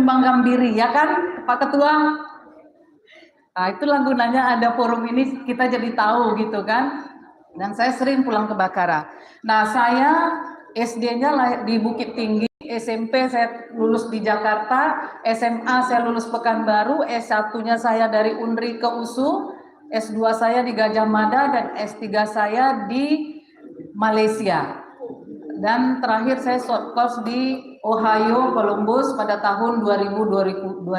kembangkan diri, ya kan Pak Ketua? Nah, itulah gunanya ada forum ini, kita jadi tahu gitu kan. Dan saya sering pulang ke Bakara. Nah, saya SD-nya di Bukit Tinggi, SMP saya lulus di Jakarta, SMA saya lulus Pekanbaru, S1-nya saya dari UNRI ke USU, S2 saya di Gajah Mada, dan S3 saya di Malaysia. Dan terakhir saya short course di Ohio, Columbus pada tahun 2002.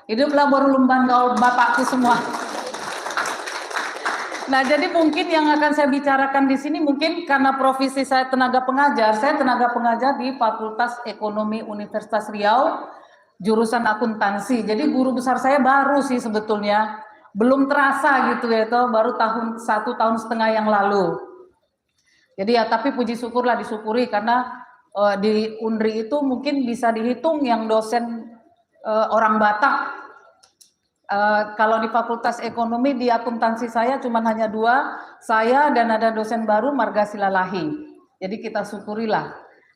Hiduplah baru lumban gaul bapakku semua. Nah, jadi mungkin yang akan saya bicarakan di sini mungkin karena profesi saya tenaga pengajar di Fakultas Ekonomi Universitas Riau, jurusan akuntansi. Jadi guru besar saya baru sih sebetulnya, belum terasa gitu ya, itu baru 1,5 tahun yang lalu. Jadi ya, tapi puji syukurlah, disyukuri karena di UNRI itu mungkin bisa dihitung yang dosen orang Batak. Kalau di Fakultas Ekonomi di akuntansi saya cuma hanya 2, saya dan ada dosen baru Marga Silalahi. Jadi kita syukurilah.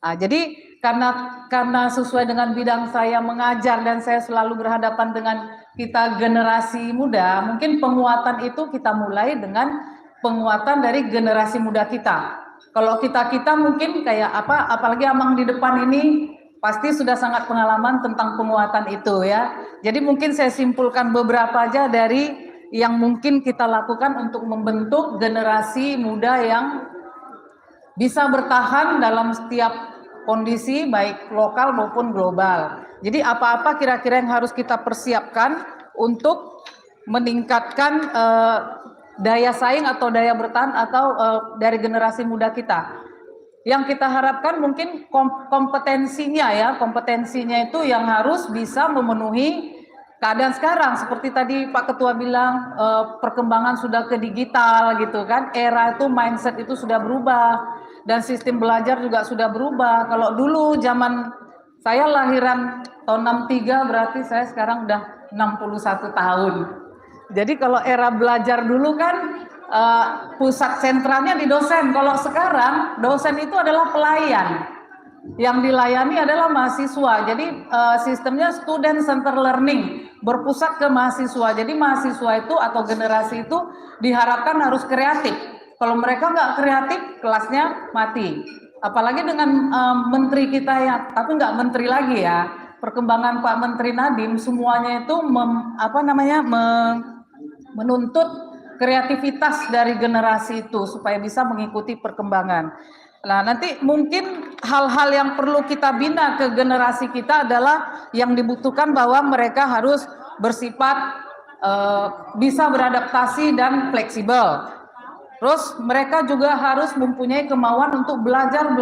Nah, jadi karena sesuai dengan bidang saya mengajar dan saya selalu berhadapan dengan kita generasi muda, mungkin penguatan itu kita mulai dengan penguatan dari generasi muda kita. Kalau kita mungkin kayak apa, apalagi Amang di depan ini pasti sudah sangat pengalaman tentang penguatan itu ya. Jadi mungkin saya simpulkan beberapa aja dari yang mungkin kita lakukan untuk membentuk generasi muda yang bisa bertahan dalam setiap kondisi baik lokal maupun global. Jadi apa-apa kira-kira yang harus kita persiapkan untuk meningkatkan daya saing atau daya bertahan atau dari generasi muda kita. Yang kita harapkan mungkin kompetensinya itu yang harus bisa memenuhi keadaan sekarang. Seperti tadi Pak Ketua bilang, perkembangan sudah ke digital gitu kan, era itu mindset itu sudah berubah dan sistem belajar juga sudah berubah. Kalau dulu zaman saya lahiran tahun 63, berarti saya sekarang udah 61 tahun. Jadi kalau era belajar dulu kan pusat sentralnya di dosen. Kalau sekarang dosen itu adalah pelayan, yang dilayani adalah mahasiswa. Jadi sistemnya student center learning, berpusat ke mahasiswa. Jadi mahasiswa itu atau generasi itu diharapkan harus kreatif. Kalau mereka nggak kreatif, kelasnya mati. Apalagi dengan menteri kita ya, tapi nggak menteri lagi ya. Perkembangan Pak Menteri Nadiem semuanya itu menuntut kreativitas dari generasi itu supaya bisa mengikuti perkembangan. Nah, nanti mungkin hal-hal yang perlu kita bina ke generasi kita adalah yang dibutuhkan bahwa mereka harus bersifat bisa beradaptasi dan fleksibel. Terus mereka juga harus mempunyai kemauan untuk belajar.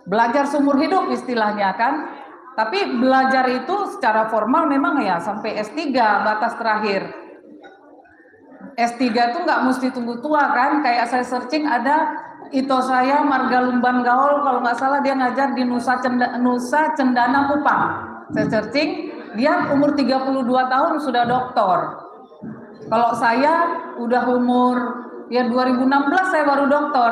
Belajar seumur hidup istilahnya kan. Tapi belajar itu secara formal memang ya sampai S3 batas terakhir. S3 itu nggak mesti tunggu tua kan, kayak saya searching ada Ito saya Marga Lumban Gaul, kalau nggak salah dia ngajar di Nusa Cendana Kupang. Saya searching, dia umur 32 tahun sudah doktor. Kalau saya udah umur ya 2016 saya baru doktor.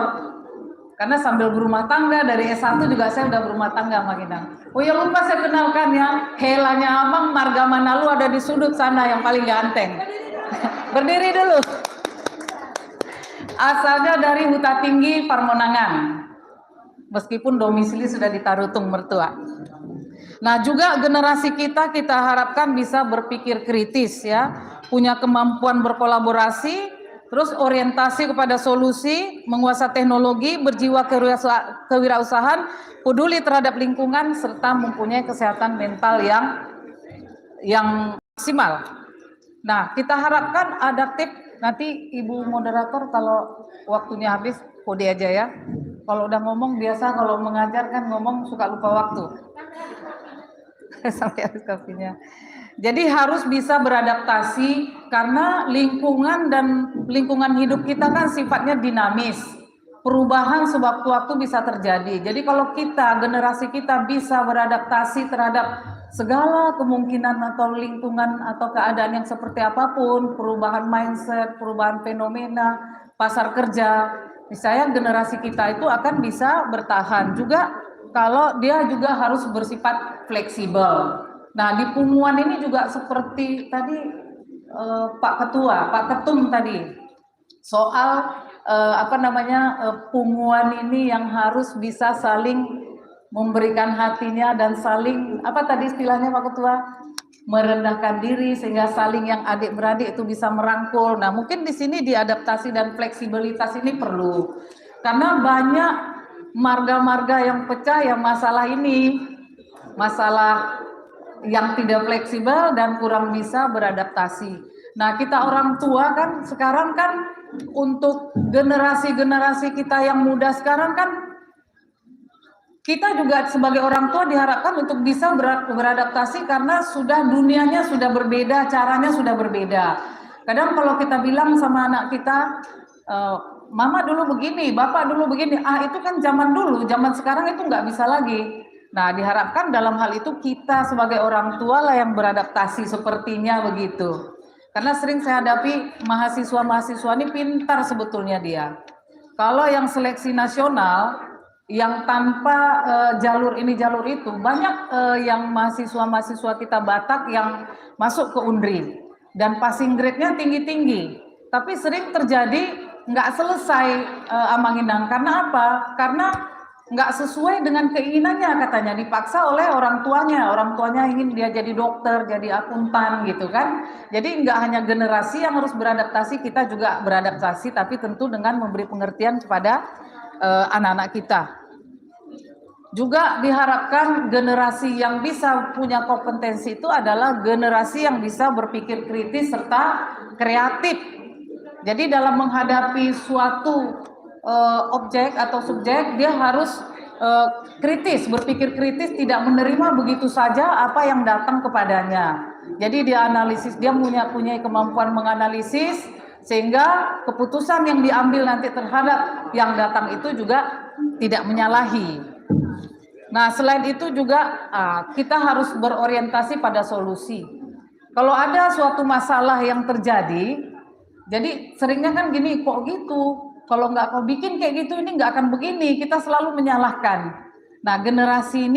Karena sambil berumah tangga, dari S1 juga saya udah berumah tangga makinan. Oh ya lupa saya kenalkan ya, helanya Amang Marga Manalu ada di sudut sana yang paling ganteng. Berdiri dulu. Asalnya dari Huta Tinggi Parmonangan. Meskipun domisili sudah di Tarutung mertua. Nah, juga generasi kita harapkan bisa berpikir kritis ya, punya kemampuan berkolaborasi, terus orientasi kepada solusi, menguasai teknologi, berjiwa kewirausahaan, peduli terhadap lingkungan serta mempunyai kesehatan mental yang maksimal. Nah, kita harapkan adaptif. Nanti Ibu moderator kalau waktunya habis kode aja ya. Kalau udah ngomong biasa kalau mengajar kan ngomong suka lupa waktu. Sampai habis kopinya. Jadi harus bisa beradaptasi karena lingkungan hidup kita kan sifatnya dinamis. Perubahan sewaktu-waktu bisa terjadi. Jadi kalau generasi kita bisa beradaptasi terhadap segala kemungkinan atau lingkungan atau keadaan yang seperti apapun, perubahan mindset, perubahan fenomena, pasar kerja, misalnya generasi kita itu akan bisa bertahan. Juga kalau dia juga harus bersifat fleksibel. Nah, di Punguan ini juga seperti tadi Pak Ketua, Pak Ketum tadi, soal Punguan ini yang harus bisa saling memberikan hatinya dan saling, apa tadi istilahnya Pak Ketua? Merendahkan diri sehingga saling yang adik-beradik itu bisa merangkul. Nah, mungkin di sini diadaptasi dan fleksibilitas ini perlu. Karena banyak marga-marga yang pecah yang masalah ini, masalah yang tidak fleksibel dan kurang bisa beradaptasi. Nah, kita orang tua kan sekarang kan untuk generasi-generasi kita yang muda sekarang kan kita juga sebagai orang tua diharapkan untuk bisa beradaptasi karena sudah dunianya sudah berbeda, caranya sudah berbeda. Kadang kalau kita bilang sama anak kita, mama dulu begini, bapak dulu begini, itu kan zaman dulu, zaman sekarang itu nggak bisa lagi. Nah, diharapkan dalam hal itu kita sebagai orang tua lah yang beradaptasi sepertinya begitu. Karena sering saya hadapi mahasiswa-mahasiswa ini pintar sebetulnya dia. Kalau yang seleksi nasional, yang tanpa jalur ini jalur itu, banyak yang mahasiswa-mahasiswa kita Batak yang masuk ke UNDRI dan passing grade-nya tinggi-tinggi, tapi sering terjadi nggak selesai Amanginang. Karena apa? Karena nggak sesuai dengan keinginannya, katanya dipaksa oleh orang tuanya ingin dia jadi dokter, jadi akuntan gitu kan. Jadi nggak hanya generasi yang harus beradaptasi, kita juga beradaptasi, tapi tentu dengan memberi pengertian kepada anak-anak kita. Juga diharapkan generasi yang bisa punya kompetensi itu adalah generasi yang bisa berpikir kritis serta kreatif. Jadi dalam menghadapi suatu objek atau subjek, dia harus kritis, berpikir kritis, tidak menerima begitu saja apa yang datang kepadanya. Jadi dia analisis, dia punya kemampuan menganalisis, sehingga keputusan yang diambil nanti terhadap yang datang itu juga tidak menyalahi. Nah, selain itu juga kita harus berorientasi pada solusi. Kalau ada suatu masalah yang terjadi, jadi seringnya kan gini, kok gitu? Kalau nggak kau bikin kayak gitu, ini nggak akan begini. Kita selalu menyalahkan. Nah, generasi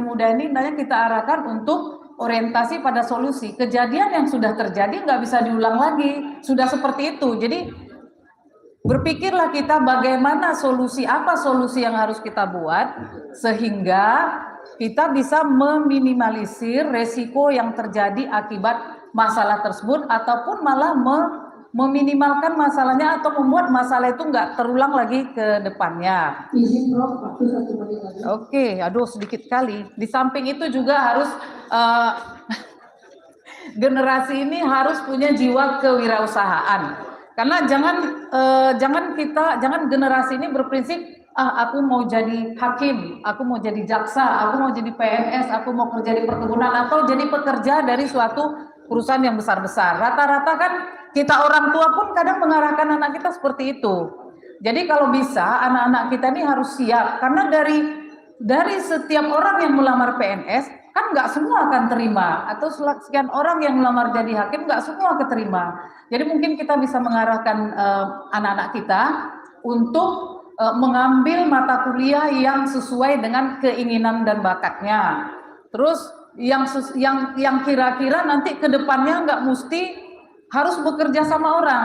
muda ini, sebenarnya kita arahkan untuk orientasi pada solusi. Kejadian yang sudah terjadi nggak bisa diulang lagi. Sudah seperti itu. Jadi berpikirlah kita bagaimana apa solusi yang harus kita buat sehingga kita bisa meminimalisir resiko yang terjadi akibat masalah tersebut, ataupun malah meminimalkan masalahnya atau membuat masalah itu nggak terulang lagi ke depannya. Oke, aduh sedikit kali. Di samping itu juga harus generasi ini harus punya jiwa kewirausahaan. Karena jangan generasi ini berprinsip, aku mau jadi hakim, aku mau jadi jaksa, aku mau jadi PNS, aku mau kerja di perkebunan, atau jadi pekerja dari suatu perusahaan yang besar-besar. Rata-rata kan kita orang tua pun kadang mengarahkan anak kita seperti itu. Jadi kalau bisa anak-anak kita ini harus siap, karena dari setiap orang yang melamar PNS, kan nggak semua akan terima, atau sekian orang yang melamar jadi hakim nggak semua keterima. Jadi mungkin kita bisa mengarahkan anak-anak kita untuk mengambil mata kuliah yang sesuai dengan keinginan dan bakatnya. Terus yang kira-kira nanti ke depannya nggak mesti harus bekerja sama orang.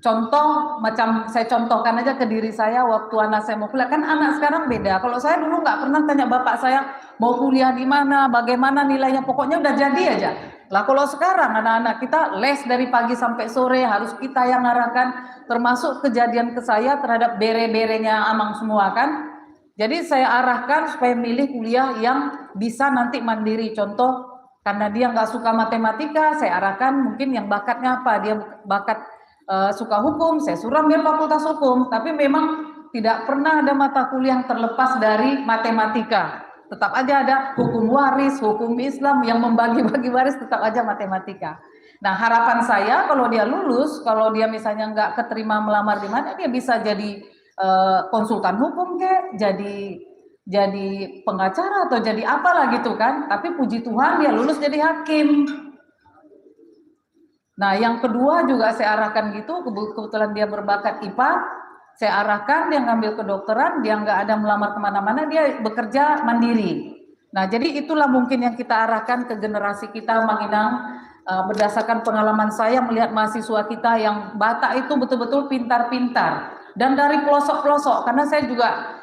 Contoh, macam saya contohkan aja ke diri saya waktu anak saya mau kuliah. Kan anak sekarang beda. Kalau saya dulu nggak pernah tanya bapak saya mau kuliah di mana, bagaimana nilainya, pokoknya udah jadi aja. Lah kalau sekarang anak-anak kita les dari pagi sampai sore, harus kita yang arahkan, termasuk kejadian ke saya terhadap bere-berenya Amang semua kan. Jadi saya arahkan supaya milih kuliah yang bisa nanti mandiri. Contoh, karena dia nggak suka matematika, saya arahkan mungkin yang bakatnya apa, dia bakat suka hukum, saya suruh ambil fakultas hukum. Tapi memang tidak pernah ada mata kuliah yang terlepas dari matematika. Tetap aja ada hukum waris, hukum Islam, yang membagi-bagi waris tetap aja matematika. Nah, harapan saya kalau dia lulus, kalau dia misalnya nggak keterima melamar di mana, dia bisa jadi konsultan hukum kek, jadi pengacara atau jadi apalah gitu kan. Tapi puji Tuhan dia lulus jadi hakim. Nah, yang kedua juga saya arahkan gitu, kebetulan dia berbakat IPA, saya arahkan, dia ngambil kedokteran, dia nggak ada melamar kemana-mana, dia bekerja mandiri. Nah, jadi itulah mungkin yang kita arahkan ke generasi kita, Mang Inang. Berdasarkan pengalaman saya melihat mahasiswa kita yang Batak itu betul-betul pintar-pintar. Dan dari pelosok-pelosok, karena saya juga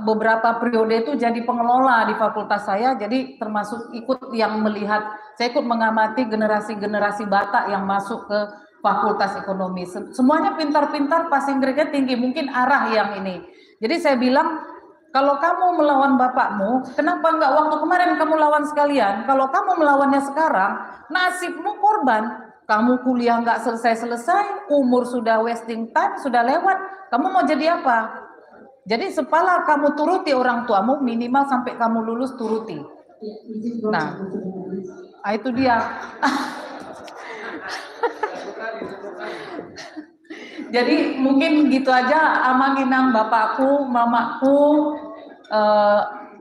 beberapa periode itu jadi pengelola di fakultas saya, jadi termasuk ikut yang melihat, saya ikut mengamati generasi-generasi Batak yang masuk ke fakultas ekonomi. Semuanya pintar-pintar, passing grade-nya tinggi, mungkin arah yang ini. Jadi saya bilang, kalau kamu melawan bapakmu, kenapa enggak waktu kemarin kamu lawan sekalian? Kalau kamu melawannya sekarang, nasibmu korban. Kamu kuliah enggak selesai-selesai, umur sudah wasting time, sudah lewat. Kamu mau jadi apa? Jadi sepala kamu turuti orang tuamu, minimal sampai kamu lulus turuti. Nah, itu dia. Jadi mungkin gitu aja, Amang Inang, bapakku, mamaku,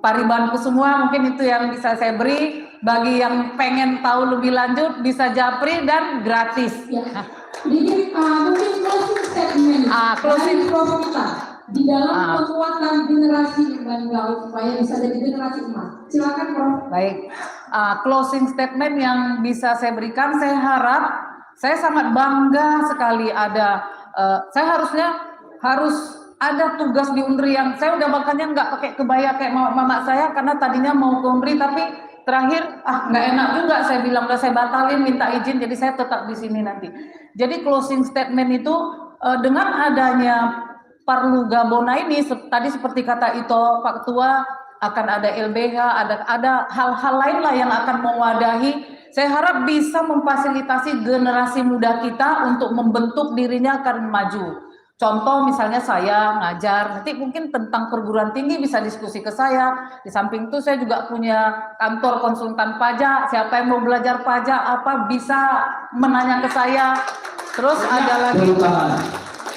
paribanku semua, mungkin itu yang bisa saya beri. Bagi yang pengen tahu lebih lanjut bisa japri dan gratis. Ya. Jadi mungkin closing statement closing kita di dalam penguatan generasi bangga supaya bisa jadi generasi emas. Silakan Prof. Baik, closing statement yang bisa saya berikan, saya harap, saya sangat bangga sekali ada, saya harus ada tugas di UNRI yang saya udah makanya nggak pakai kebaya kayak mama saya karena tadinya mau ke UNRI tapi terakhir nggak enak juga, saya bilang udah saya batalin, minta izin, jadi saya tetap di sini nanti. Jadi closing statement itu dengan adanya Parlu Gabona ini tadi seperti kata Ito Pak Ketua, akan ada LBH, ada hal-hal lain lah yang akan mewadahi. Saya harap bisa memfasilitasi generasi muda kita untuk membentuk dirinya akan maju. Contoh misalnya saya ngajar, nanti mungkin tentang perguruan tinggi bisa diskusi ke saya. Di samping itu saya juga punya kantor konsultan pajak, siapa yang mau belajar pajak apa bisa menanya ke saya. Terus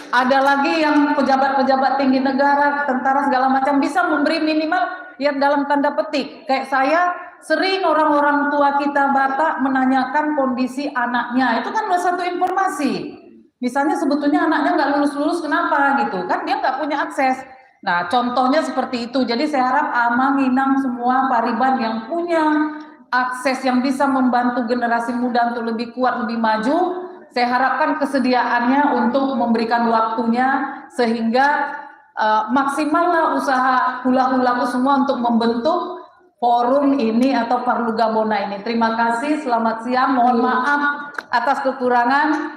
ada lagi yang pejabat-pejabat tinggi negara, tentara segala macam bisa memberi minimal ya dalam tanda petik. Kayak saya sering orang-orang tua kita Batak menanyakan kondisi anaknya, itu kan satu informasi. Misalnya sebetulnya anaknya nggak lulus-lulus kenapa gitu, kan dia nggak punya akses. Nah contohnya seperti itu. Jadi saya harap Amang, Inang, semua Pariban yang punya akses yang bisa membantu generasi muda untuk lebih kuat, lebih maju, saya harapkan kesediaannya untuk memberikan waktunya sehingga maksimallah usaha hula-hulaku semua untuk membentuk forum ini atau Parlu Gabona ini. Terima kasih, selamat siang, mohon maaf atas kekurangan.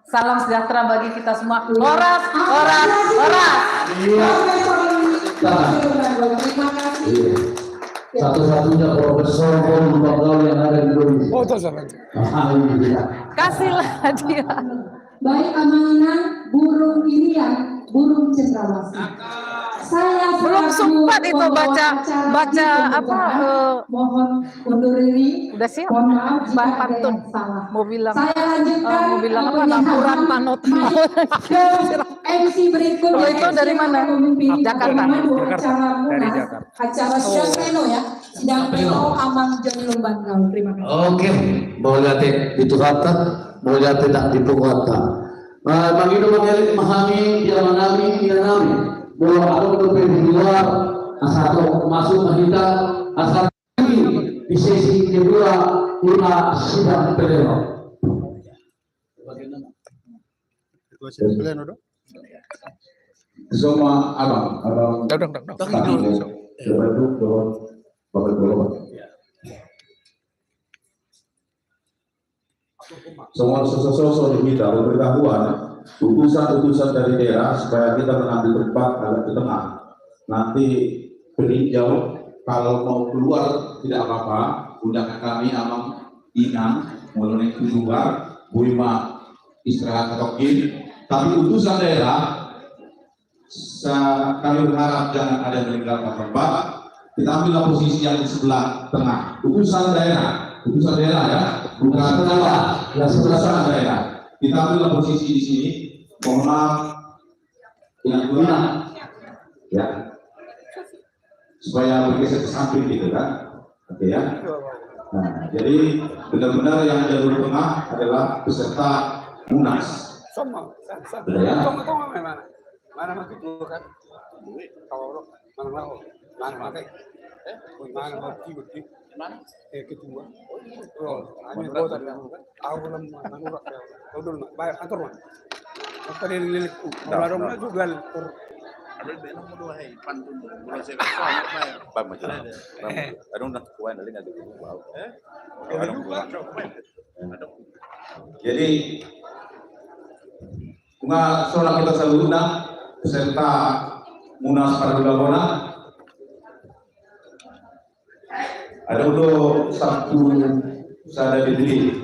Salam sejahtera bagi kita semua. Horas, horas, horas. Terima kasih. Satu-satunya profesor lembaga yang ada di Indonesia. Oh, itu salah. Kasihlah dia. Baik Amang, burung irian, burung cendrawasih. Saya belum sempat itu baca apa mohon undur diri. Udah siap. Mohon maaf jika ada pantun yang salah. mau bilang Saya lanjutkan mau bilang apa laporan panutan ke MC berikutnya. Kalau itu dari mana? Jakarta. Acara Munas, acara sidang pleno ya. Sidang pleno Amang Joni Lumbangkau. Terima kasih. Oke, boleh ditukarkan, boleh tidak ditukarkan. Begitu memahami yang nami. Bahwa ada lebih di luar asal masuk kita asal di sesi kedua kita sidang pleno. Semua abang. Semua sosok kita berpengetahuan utusan-utusan dari daerah supaya kita mengambil tempat agak ke tengah. Nanti peninjau kalau mau keluar tidak apa-apa, undangan kami Amang, Inang, mulai keluar, Bu Ima istirahat atau tapi utusan daerah kami berharap jangan ada yang meninggalkan tempat. Kita ambillah posisi yang di sebelah tengah. Utusan daerah ya, bukan yang sebelah sana daerah. Kita ambillah posisi di sini. Mohon maaf yang kurang, ya, supaya bergeser ke samping gitu kan, oke ya. Nah, jadi benar-benar yang jalur tengah adalah peserta Munas. Ya. Mana mati dulu kan? Kalau mana mau? Mana mati? Mana mati bukti? Mana? Ketua. Oh, hanya kau tadi kan? Aku belum mana kau dulu bayar kantor mah. Apa dia lilik? Barangnya juga. Ada benang mau dua hai pantun mulai saya bayar. Bang macam ada undang kuat ada nggak ada wow. Ada juga. Jadi setelah kita selalu undang peserta Munas Parugabona ada untuk satu sada diri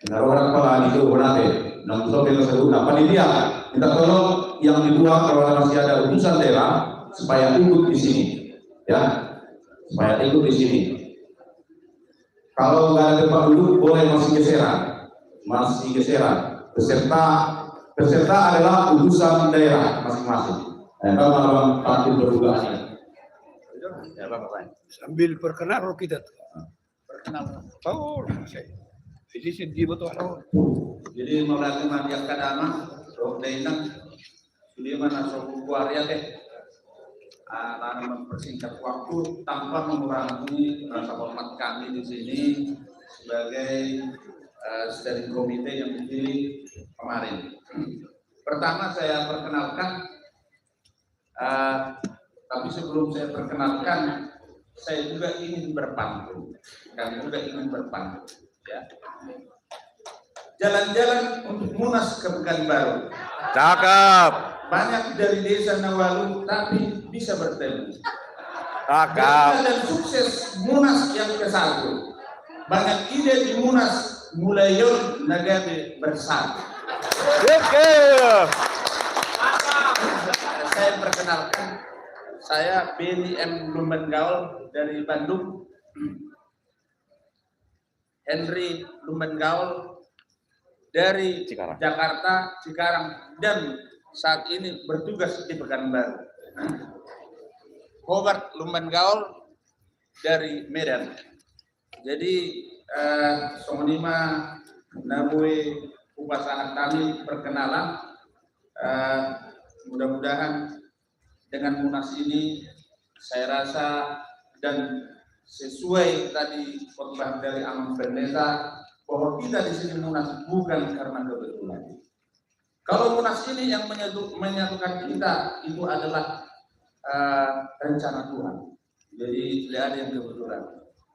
orang kepala itu bonate nang so kita selalu undang panitia minta tolong yang kedua kalau masih ada utusan daerah supaya ikut di sini ya, supaya ikut di sini. Kalau nggak ada tempat duduk boleh masih geseran. Peserta adalah utusan daerah masing-masing. Kalau malam partai berdugaan. Ya Bang. Sambil perkenalan kita. Perkenal. Oh, saya. Jadi sedih betul. Jadi melalui mandiak kadama, roh dainak, dia mana soal kuaria deh. Karena mempersingkat waktu tanpa mengurangi rasa hormat kami di sini sebagai steering komite yang dipilih kemarin. Pertama saya perkenalkan, tapi sebelum saya perkenalkan, saya juga ingin berpantun. Kami juga ingin berpantun. Ya. Jalan-jalan untuk Munas ke Pekanbaru. Cakep. Banyak dari desa Nawalu tapi bisa bertemu. Cakep. Dan sukses Munas yang ke-1. Banyak ide di Munas mulai yon nagabe bersatu. Saya perkenalkan, saya Benny M. Lumbengaul dari Bandung. Henry Lumbengaul dari Jakarta, Cikarang, dan saat ini bertugas di Pekanbaru. Hobart Lumbengaul dari Medan. Jadi songonima nabui upasahan kami perkenalan. Mudah-mudahan dengan Munas ini saya rasa dan sesuai tadi khotbah dari Amang Pendeta bahwa kita di sini Munas bukan karena kebetulan. Kalau Munas ini yang menyatukan kita itu adalah rencana Tuhan. Jadi tidak ada yang kebetulan.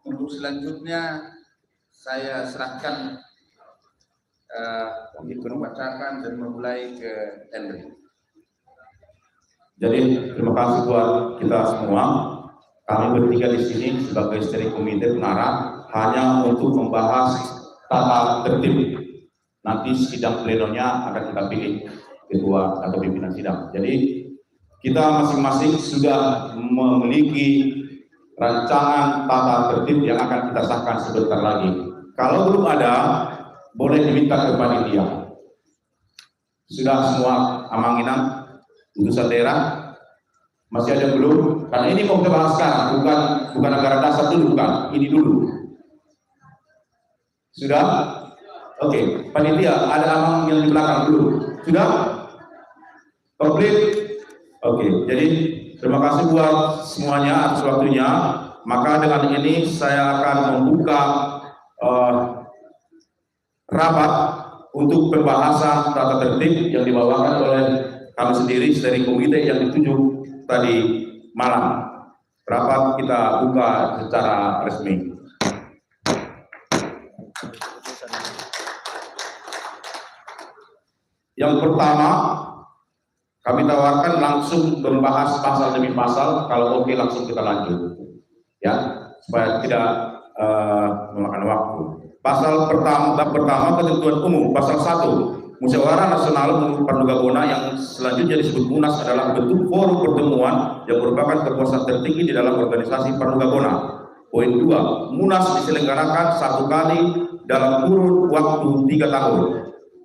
Untuk selanjutnya saya serahkan untuk membacakan dan memulai ke Henry. Jadi terima kasih buat kita semua. Kami bertiga di sini sebagai steering komite pengarah hanya untuk membahas tata tertib. Nanti sidang plenonya akan kita pilih ketua atau pimpinan sidang. Jadi kita masing-masing sudah memiliki rancangan tata tertib yang akan kita sahkan sebentar lagi. Kalau belum ada, boleh diminta ke panitia. Sudah semua amanginan utusan daerah? Masih ada belum? Karena ini mau kita bahas sekarang, bukan anggaran dasar dulu, bukan. Ini dulu. Sudah? Oke, panitia, ada amang yang di belakang dulu. Sudah? Komplit? Oke, jadi terima kasih buat semuanya atas waktunya. Maka dengan ini saya akan membuka rapat untuk pembahasan tata tertib yang dibawakan oleh kami sendiri dari komite yang ditunjuk tadi malam. Rapat kita buka secara resmi. Yang pertama, kami tawarkan langsung membahas pasal demi pasal. Kalau oke langsung kita lanjut, ya, supaya tidak memakan waktu. Pasal pertama ketentuan umum, pasal 1. Musyawarah Nasional Parugabona yang selanjutnya disebut Munas adalah bentuk forum pertemuan yang merupakan kekuasaan tertinggi di dalam organisasi Parugabona. Poin 2, Munas diselenggarakan 1 kali dalam kurun waktu 3 tahun.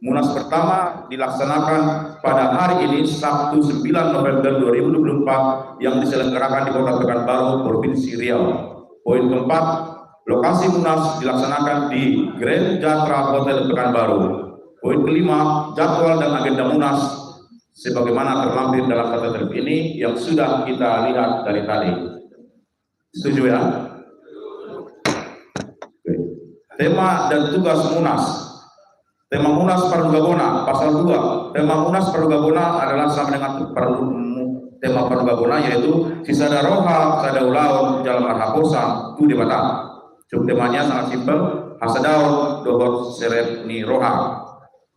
Munas pertama dilaksanakan pada hari ini Sabtu 9 November 2024 yang diselenggarakan di Kota Pekanbaru, Provinsi Riau. Poin keempat, lokasi Munas dilaksanakan di Grand Jatra Hotel Pekanbaru. Poin kelima, jadwal dan agenda Munas sebagaimana terlampir dalam tata tertib ini yang sudah kita lihat dari tadi. Setuju ya? Oke. Tema dan tugas Munas. Tema Munas Parugabona pasal 2. Tema Munas Parugabona adalah sama dengan tema Parugabona, yaitu Sisada Roha Sadaulau Jalan Arhaposa Tu di Batam. Temanya sangat simpel, Hasadaun Dohor Serep Ni Roha.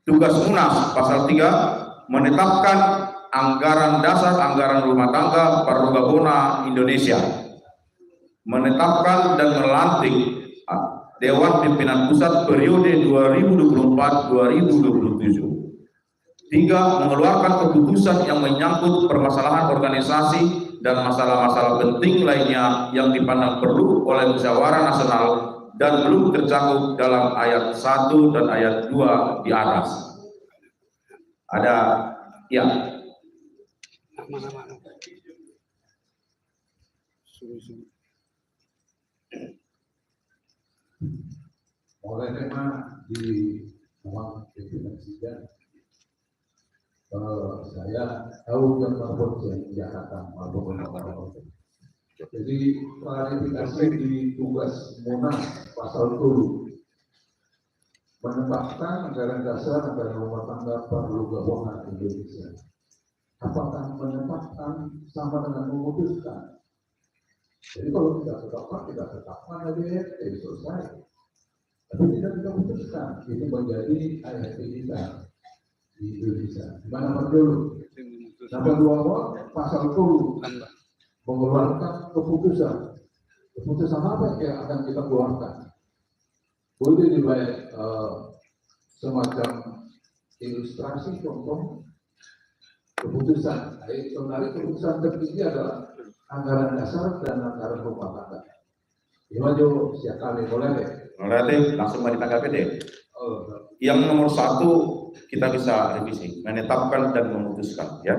Tugas Munas pasal 3 menetapkan anggaran dasar anggaran rumah tangga Parugabona Indonesia, menetapkan dan melantik Dewan Pimpinan Pusat periode 2024-2027. 3. Mengeluarkan keputusan yang menyangkut permasalahan organisasi dan masalah-masalah penting lainnya yang dipandang perlu oleh musyawarah nasional dan belum tercakup dalam ayat 1 dan ayat 2 di atas. Ada ya. Oleh tema di ruang pimpinan sidang, saya tahu yang maupun Jakarta maupun jadi klarifikasi di tugas Munas pasal 7 menetapkan anggaran dasar anggaran rumah tangga Parugabona Indonesia. Apakah menetapkan sama dengan memutuskan? Jadi kalau tidak tetapkan aja selesai. Tapi tidak kita putuskan, ini menjadi ART kita di Indonesia. Gimana Pak dulu? Nomor 2 pasal 10 mengeluarkan keputusan. Keputusan apa yang akan kita keluarkan? Boleh dibuat semacam ilustrasi contoh keputusan. Sebenarnya keputusan tertinggi adalah anggaran dasar dan anggaran rumah tangga. Gimana Jo? Siap kali boleh deh. Relatif langsung ditanggapi deh. Yang nomor 1 kita bisa revisi, menetapkan dan memutuskan ya.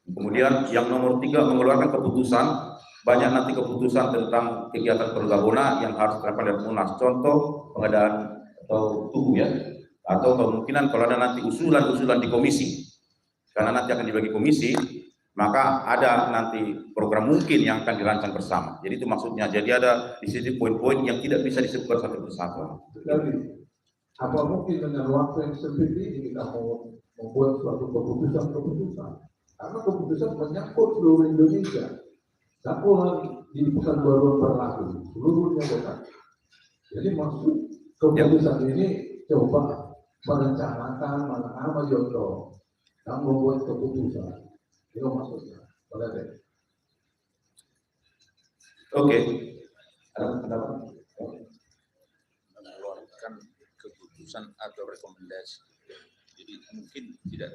Kemudian yang nomor 3 mengeluarkan keputusan. Banyak nanti keputusan tentang kegiatan Parugabona yang harus dilakukan oleh Munas. Contoh pengadaan atau tubuh ya, atau kemungkinan kalau ada nanti usulan-usulan di komisi, karena nanti akan dibagi komisi, maka ada nanti program mungkin yang akan dirancang bersama. Jadi itu maksudnya. Jadi ada di sini poin-poin yang tidak bisa disebutkan satu persatu. Jadi apa mungkin dengan waktu yang sempit ini kita mau membuat suatu keputusan? Karena keputusan menyangkut seluruh Indonesia. Tak boleh di Pekanbaru berlaku seluruhnya bukan. Jadi maksud keputusan ini coba merencanakan mana contoh dan membuat keputusan. Itu maksudnya. Boleh deh. Oke. Ada pendapat? Mengeluarkan keputusan atau rekomendasi. Jadi mungkin kita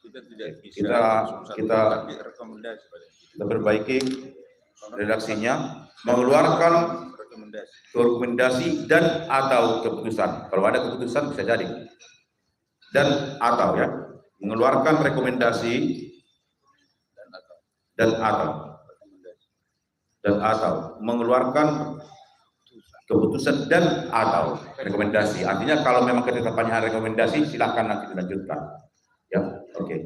tidak bisa kita rekomendasi. Kita perbaiki redaksinya, mengeluarkan rekomendasi dan atau keputusan. Kalau ada keputusan bisa jadi dan atau ya, mengeluarkan rekomendasi dan atau mengeluarkan keputusan dan atau rekomendasi. Artinya kalau memang ketetapannya rekomendasi, silahkan nanti dilanjutkan. Ya, oke.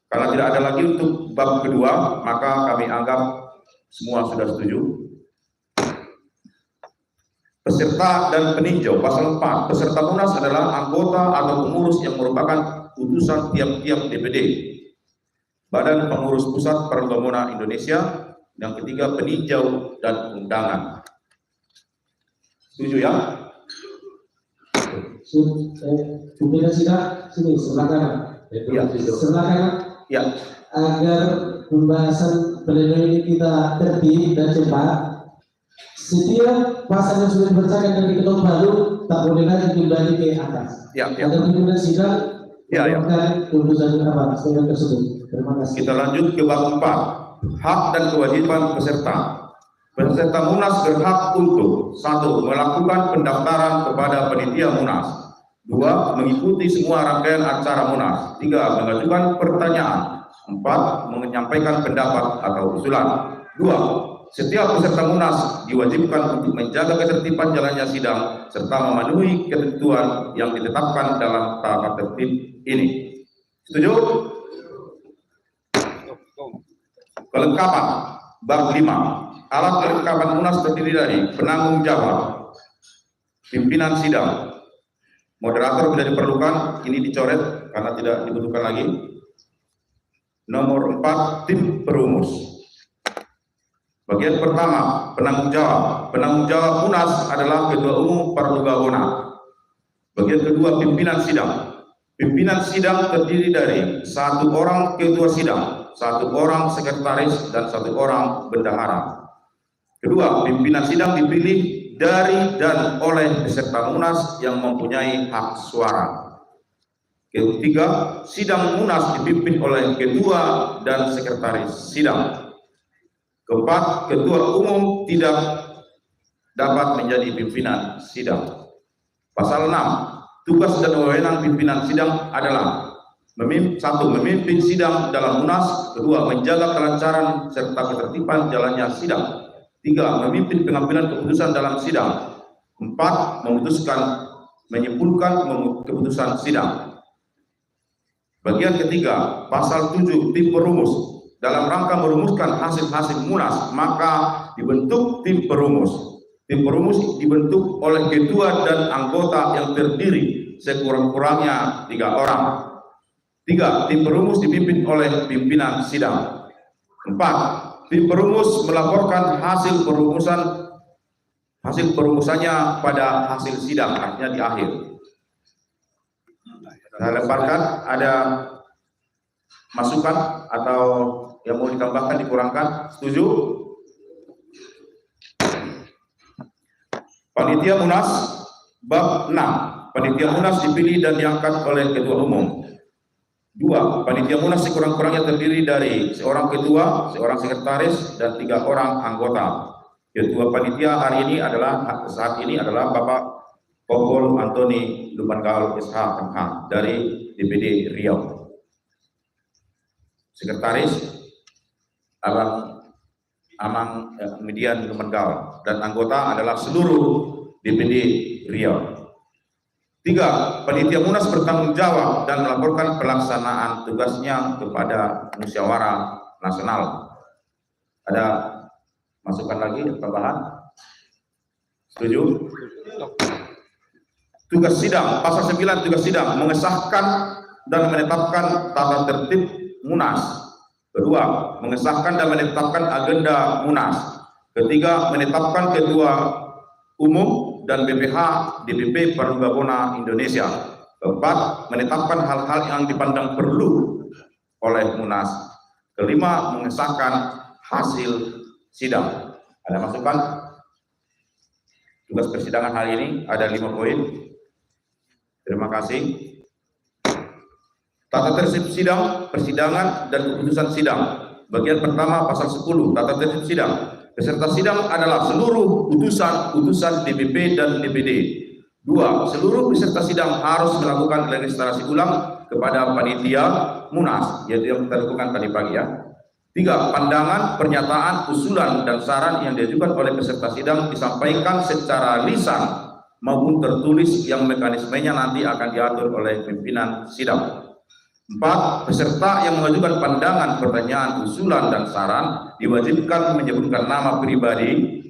Karena tidak ada lagi untuk bab kedua, maka kami anggap semua sudah setuju. Peserta dan peninjau pasal 4. Peserta Munas adalah anggota atau pengurus yang merupakan utusan tiap-tiap DPD. Badan Pengurus Pusat Parugabona Indonesia. Yang ketiga peninjau dan undangan. Setuju ya? Pimpinan sidang sini sebelah kanan. Sebelah kanan. Ya. Agar pembahasan pleno ini kita tertib dan cepat, setiap pasal yang sudah dibacakan dan diketok baru tak boleh lagi kembali ke atas. Ya. Agar pimpinan sidang melakukan keputusan apa tersebut. Terima kasih. Kita lanjut ke bab 4. Hak dan kewajiban peserta. Peserta Munas berhak untuk 1. Melakukan pendaftaran kepada panitia Munas. 2. Mengikuti semua rangkaian acara Munas. 3. Mengajukan pertanyaan. 4. Menyampaikan pendapat atau usulan. 2. Setiap peserta Munas diwajibkan untuk menjaga ketertiban jalannya sidang serta memenuhi ketentuan yang ditetapkan dalam tata tertib ini. Setuju? Kelengkapan bab 5. Alat kelengkapan munas terdiri dari penanggung jawab, pimpinan sidang, moderator bila diperlukan, ini dicoret karena tidak dibutuhkan lagi. Nomor 4, tim perumus. Bagian pertama, penanggung jawab. Penanggung jawab munas adalah ketua umum Parlugabona. Bagian kedua, pimpinan sidang. Pimpinan sidang terdiri dari 1 orang ketua sidang, 1 orang sekretaris, dan 1 orang bendahara. Kedua, pimpinan sidang dipilih dari dan oleh peserta munas yang mempunyai hak suara. Ketiga, sidang munas dipimpin oleh ketua dan sekretaris sidang. Keempat, ketua umum tidak dapat menjadi pimpinan sidang. Pasal 6, tugas dan wewenang pimpinan sidang adalah 1. Memimpin sidang dalam munas. 2. Menjaga kelancaran serta ketertiban jalannya sidang. 3. Memimpin pengambilan keputusan dalam sidang. 4. Menyimpulkan keputusan sidang. Bagian ketiga, pasal 7, tim perumus. Dalam rangka merumuskan hasil-hasil munas, maka dibentuk tim perumus. Tim perumus dibentuk oleh ketua dan anggota yang terdiri sekurang-kurangnya 3 orang. 3. Tim perumus dipimpin oleh pimpinan sidang. 4. Tim perumus melaporkan hasil perumusannya pada hasil sidang, artinya di akhir. Saya lemparkan, ada masukan atau yang mau ditambahkan, dikurangkan? Setuju? Panitia munas bab 6. Panitia munas dipilih dan diangkat oleh ketua umum. 2. Panitia munas sekurang-kurangnya terdiri dari 1 ketua, 1 sekretaris, dan 3 orang anggota. Ketua panitia saat ini adalah Bapak Kompol Antoni Lumbangaol SH MH dari DPD Riau. Sekretaris Amang Median Lumbangaol, dan anggota adalah seluruh DPD Riau. 3. Panitia munas bertanggung jawab dan melaporkan pelaksanaan tugasnya kepada musyawarah nasional. Ada masukan lagi, tambahan? Setuju? Tugas sidang, pasal 9, tugas sidang, mengesahkan dan menetapkan tata tertib munas. Kedua, mengesahkan dan menetapkan agenda munas. Ketiga, menetapkan ketua umum dan BPH DPP Parlugabona Indonesia. Keempat, menetapkan hal-hal yang dipandang perlu oleh munas. Kelima, mengesahkan hasil sidang. Ada masukan? Tugas persidangan hari ini ada 5 poin. Terima kasih. Tata tertib sidang, persidangan, dan keputusan sidang. Bagian pertama, pasal 10, tata tertib sidang. Peserta sidang adalah seluruh utusan DPP dan DPD. 2. Seluruh peserta sidang harus melakukan registrasi ulang kepada panitia munas, yaitu yang kita lakukan tadi pagi ya. 3. Pandangan, pernyataan, usulan, dan saran yang diajukan oleh peserta sidang disampaikan secara lisan maupun tertulis yang mekanismenya nanti akan diatur oleh pimpinan sidang. 4. Peserta yang mengajukan pandangan, pertanyaan, usulan, dan saran diwajibkan menyebutkan nama pribadi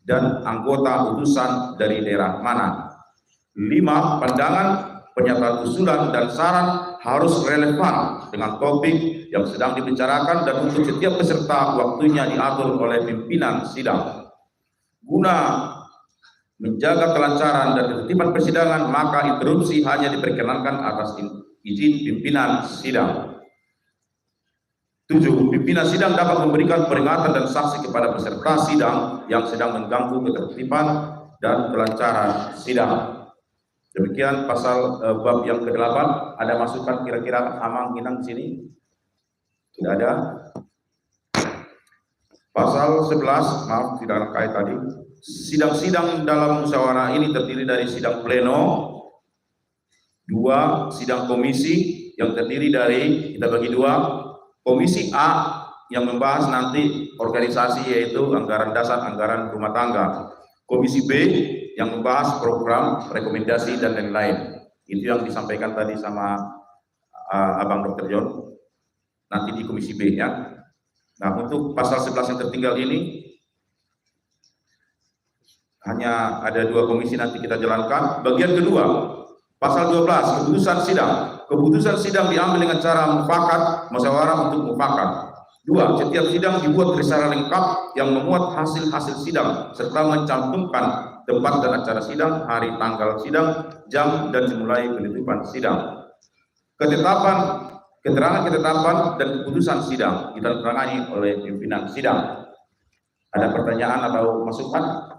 dan anggota utusan dari daerah mana. 5. Pandangan, pernyataan, usulan, dan saran harus relevan dengan topik yang sedang dibicarakan dan untuk setiap peserta waktunya diatur oleh pimpinan sidang. Guna menjaga kelancaran dan ketertiban persidangan, maka interupsi hanya diperkenankan atas izin pimpinan sidang. 7. Pimpinan sidang dapat memberikan peringatan dan sanksi kepada peserta sidang yang sedang mengganggu ketertiban dan kelancaran sidang. Demikian pasal bab yang ke-8. Ada masukan kira-kira Amang Inang di sini? Tidak ada. Pasal 11, maaf tidak terkait tadi. Sidang-sidang dalam musyawarah ini terdiri dari sidang pleno, 2 sidang komisi yang terdiri dari, kita bagi 2, komisi A yang membahas nanti organisasi yaitu anggaran dasar, anggaran rumah tangga, komisi B yang membahas program, rekomendasi, dan lain-lain. Itu yang disampaikan tadi sama Abang Dr. John nanti di Komisi B ya. Nah, untuk pasal 11 yang tertinggal ini hanya ada 2 komisi nanti kita jalankan. Bagian kedua, pasal 12, keputusan sidang. Keputusan sidang diambil dengan cara mufakat, musyawarah untuk mufakat. 2. Setiap sidang dibuat secara lengkap yang memuat hasil-hasil sidang serta mencantumkan tempat dan acara sidang, hari tanggal sidang, jam dan dimulai penutupan sidang. Ketetapan, keterangan ketetapan dan keputusan sidang ditandatangani oleh pimpinan sidang. Ada pertanyaan atau masukan?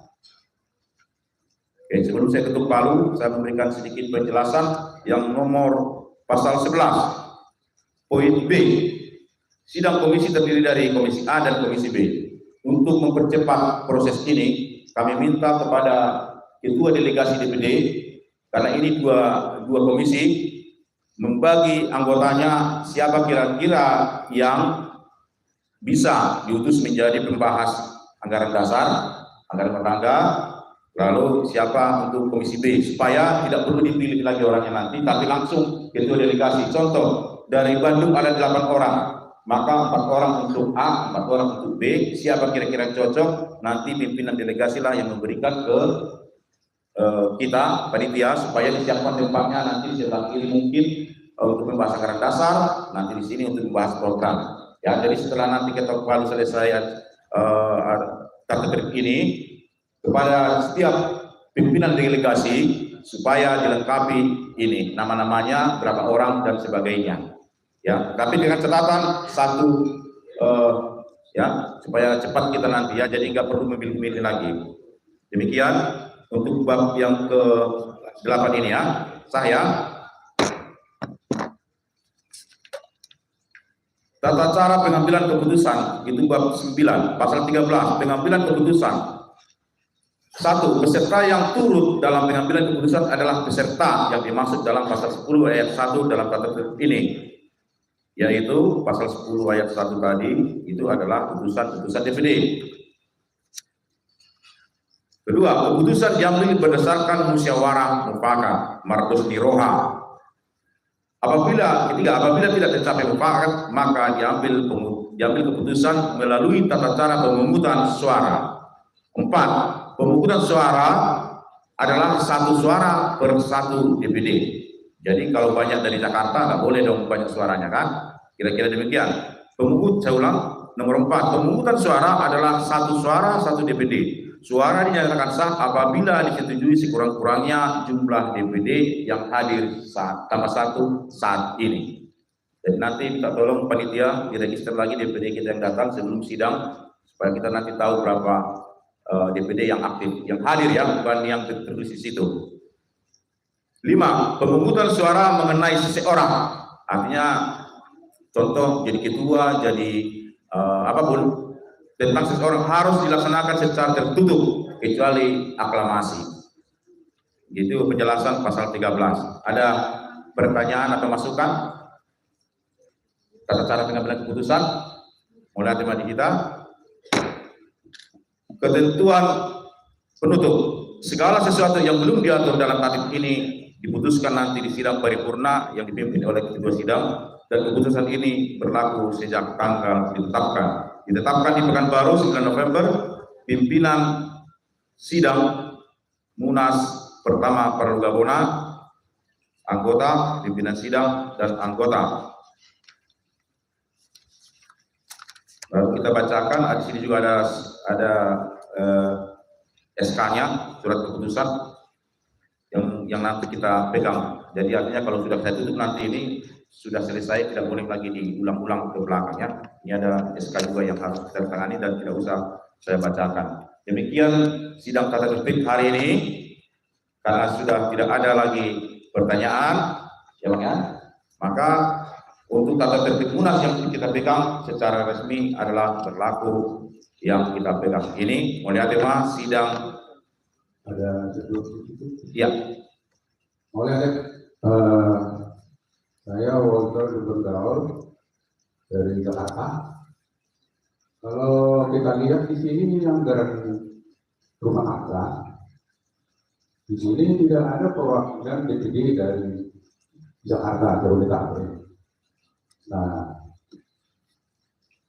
Oke, sebelum saya ketuk palu, saya memberikan sedikit penjelasan yang nomor pasal 11 poin B. Sidang komisi terdiri dari komisi A dan komisi B. Untuk mempercepat proses ini, kami minta kepada ketua delegasi DPD, karena ini dua komisi, membagi anggotanya siapa kira-kira yang bisa diutus menjadi pembahas anggaran dasar, anggaran rumah tangga, lalu siapa untuk komisi B, supaya tidak perlu dipilih lagi orangnya nanti, tapi langsung ketua delegasi. Contoh, dari Bandung ada 8 orang, maka 4 orang untuk A, 4 orang untuk B, siapa kira-kira cocok, nanti pimpinan delegasi lah yang memberikan ke kita, panitia, supaya disiapkan tempatnya nanti sebelah kiri mungkin untuk membahas anggaran dasar, nanti di sini untuk membahas program. Ya, jadi setelah nanti ketok palu selesai tata tertib ini, kepada setiap pimpinan delegasi supaya dilengkapi ini nama-namanya, berapa orang dan sebagainya. Ya, tapi dengan catatan satu ya, supaya cepat kita nanti ya, jadi nggak perlu memilih-milih lagi. Demikian untuk bab yang ke-8 ini ya. Saya tata cara pengambilan keputusan itu bab 9 pasal 13 pengambilan keputusan. 1. Peserta yang turut dalam pengambilan keputusan adalah peserta yang dimaksud dalam pasal 10 ayat 1 dalam tata tertib ini, yaitu pasal 10 ayat 1 tadi itu adalah putusan DPD. Kedua, keputusan diambil berdasarkan musyawarah mufakat mardus niroha. Apabila tidak tercapai mufakat, maka diambil keputusan melalui tata cara pemungutan suara. 4. Pemungutan suara adalah 1 suara per 1 DPD. Jadi kalau banyak dari Jakarta nggak boleh dong banyak suaranya kan? Kira-kira demikian. Saya ulang, nomor 4, pemungutan suara adalah 1 suara 1 DPD. Suara dinyatakan sah apabila disetujui sekurang-kurangnya jumlah DPD yang hadir tambah 1 saat ini. Jadi nanti kita tolong panitia diregister lagi DPD kita yang datang sebelum sidang supaya kita nanti tahu berapa DPD yang aktif, yang hadir ya, bukan yang tertulis di situ. 5. Pemungutan suara mengenai seseorang, artinya contoh jadi ketua, jadi apapun tentang seseorang harus dilaksanakan secara tertutup kecuali aklamasi. Itu penjelasan pasal 13. Ada pertanyaan atau masukan? Tata cara pengambilan keputusan mulai tema kita. Ketentuan penutup, segala sesuatu yang belum diatur dalam tatib ini diputuskan nanti di sidang paripurna yang dipimpin oleh ketua sidang, dan keputusan ini berlaku sejak tanggal ditetapkan di Pekanbaru 9 November. Pimpinan sidang Munas pertama Paralugabona, anggota, pimpinan sidang dan anggota. Lalu kita bacakan, di sini juga ada SK-nya, surat keputusan yang nanti kita pegang. Jadi artinya kalau sudah saya tutup nanti ini sudah selesai, tidak boleh lagi diulang-ulang ke belakangnya. Ini ada SK juga yang harus kita tangani dan tidak usah saya bacakan. Demikian sidang tata tertib hari ini. Karena sudah tidak ada lagi pertanyaan, ya Bang ya, maka untuk tata tertib Munas yang kita pegang secara resmi adalah berlaku yang kita pegang ini. Mulai tema sidang Ada sebelum itu. ya. Oleh saya Walter Bergaul dari Jakarta. Kalau kita lihat di sini anggaran rumah tangga, di sini tidak ada perwakilan DPD dari Jakarta, Jabodetabek. Nah,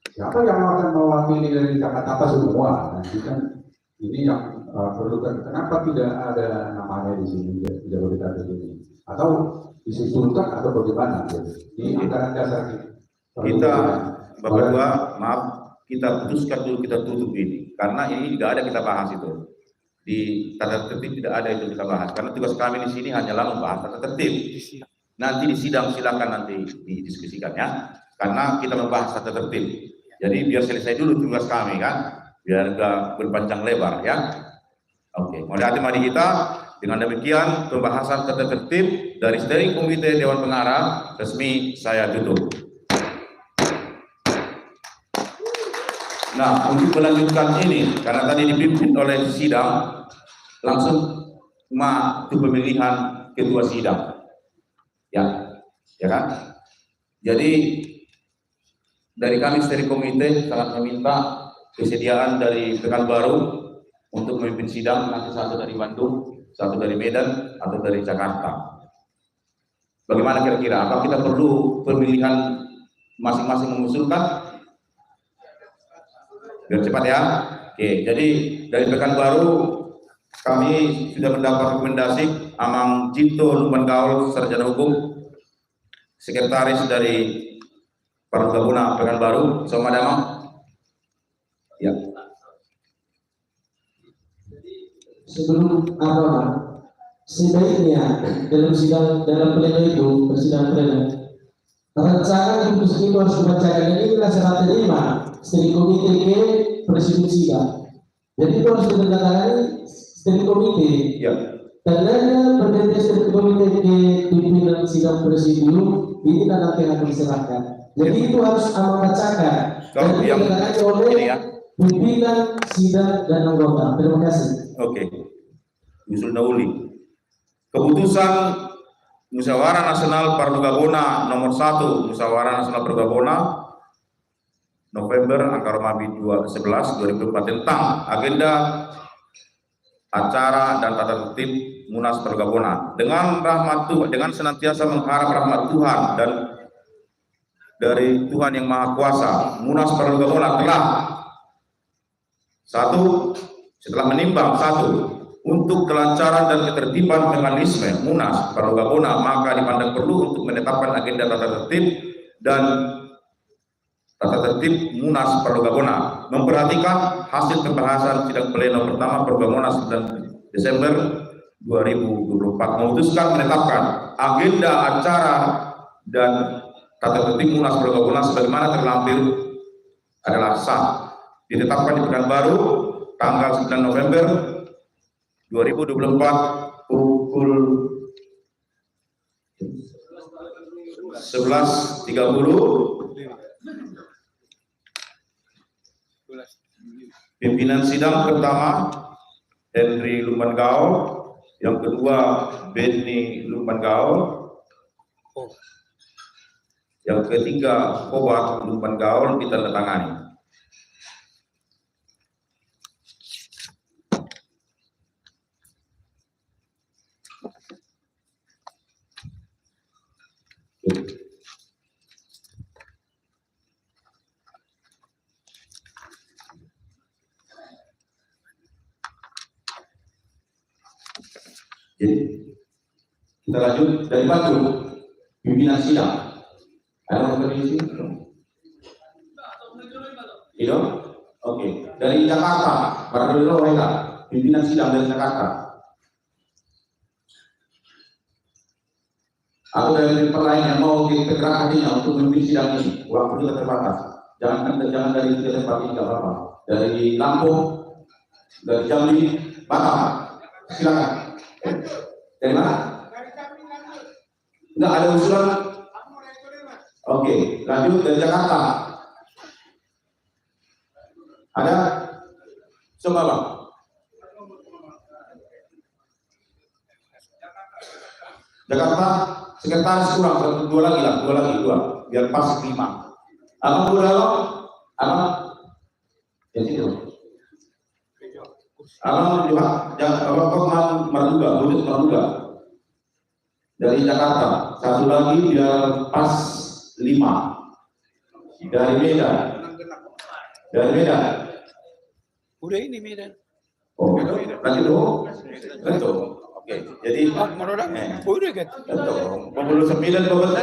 siapa yang akan mewakili dari Jakarta semua? Nanti kan ini yang perlu kan, kenapa tidak ada namanya di sini di Jabodetabek ini? Atau disusulkan atau bagaimana? Di anggaran dasar Kita, Bapak-Bapak, maaf, kita putuskan dulu, kita tutup ini. Karena ini tidak ada kita bahas itu. Di tata tertib tidak ada itu kita bahas. Karena tugas kami di sini hanyalah membahas tata tertib. Nanti di sidang silakan nanti didiskusikan ya. Karena kita membahas tata tertib. Jadi biar selesai dulu tugas kami kan. Biar enggak berpanjang lebar ya. Oke, mari kita dengan demikian pembahasan tata tertib dari Steering Komite Dewan Pengarah resmi saya tutup. Nah, untuk melanjutkan ini, karena tadi dipimpin oleh sidang, langsung ke pemilihan ketua sidang, ya kan? Jadi dari kami Steering Komite sangat meminta kesediaan dari Pekanbaru untuk memimpin sidang, nanti satu dari Bandung, satu dari Medan, atau dari Jakarta. Bagaimana kira-kira? Apa kita perlu pemilihan masing-masing mengusulkan? Biar cepat ya. Oke, jadi dari Pekanbaru kami sudah mendapat rekomendasi Amang Jinto Lukman Gaul, sarjana hukum, sekretaris dari Parugabuna Pekanbaru. Selamat datang. Ya. Sebelum sebaiknya dalam pleno itu, persidangan pleno, rancangan keputusan itu harus dibacakan. Ini adalah syarat terima Steering Komite ke presidium sidang. Jadi itu harus ditandatangani Steering Komite. Ya. Tandanya pergantian Steering Komite ke pimpinan sidang presidium ini nanti akan diserahkan. Jadi itu harus membacakan. Kalau yang ini ya. Pimpinan sidang dan anggota. Terima kasih. Oke. Usul Nauli. Keputusan Musyawarah Nasional Parugabona nomor 1, Musyawarah Nasional Parugabona November angka Romawi 11 2004 tentang agenda acara dan tata tertib Munas Parugabona dengan rahmat Tuhan, dengan senantiasa mengharap rahmat Tuhan dan dari Tuhan yang Maha Kuasa, Munas Parugabona telah setelah menimbang untuk kelancaran dan ketertiban mekanisme Munas Parugabona, maka dipandang perlu untuk menetapkan agenda tata tertib dan tata tertib Munas Parugabona, memperhatikan hasil pembahasan sidang pleno pertama Parugabona 9 Desember 2024, memutuskan menetapkan agenda acara dan tata tertib Munas Parugabona sebagaimana terlampir adalah sah, ditetapkan di Pekanbaru tanggal 9 November 2024 pukul 11.30. Pimpinan sidang pertama Henry Lukman Gaul, yang kedua Benny Lukman Gaul, yang ketiga Kobat Lukman Gaul ditandatangani. Jadi kita lanjut dari Bandung, pimpinan sidang. Ada yang di sini? Iya? Oke. Dari Jakarta, para dulu pimpinan sidang dari Jakarta. Atau dari tempat lain yang mau ditegakkan hatinya untuk memimpin sidang ini, waktu juga terbatas. Jangan dari tempat ini, tidak apa-apa. Dari Lampung, dari Jambi, Batam, silakan. Dari mana? Enggak ada usulan. Oke, lanjut dari Jakarta. Ada? Coba Bang. Jakarta, sekretaris kurang, dua lagi, biar pas 5. Abang dua lo? Abang? Ya situ. Abang Abang Marduga. Dari Jakarta, satu lagi biar pas 5. Dari Medan. Dari Medan. Udah ini Medan. Oh, nanti dulu. Betul. Oke. Jadi Udah gitu. betul. 29 12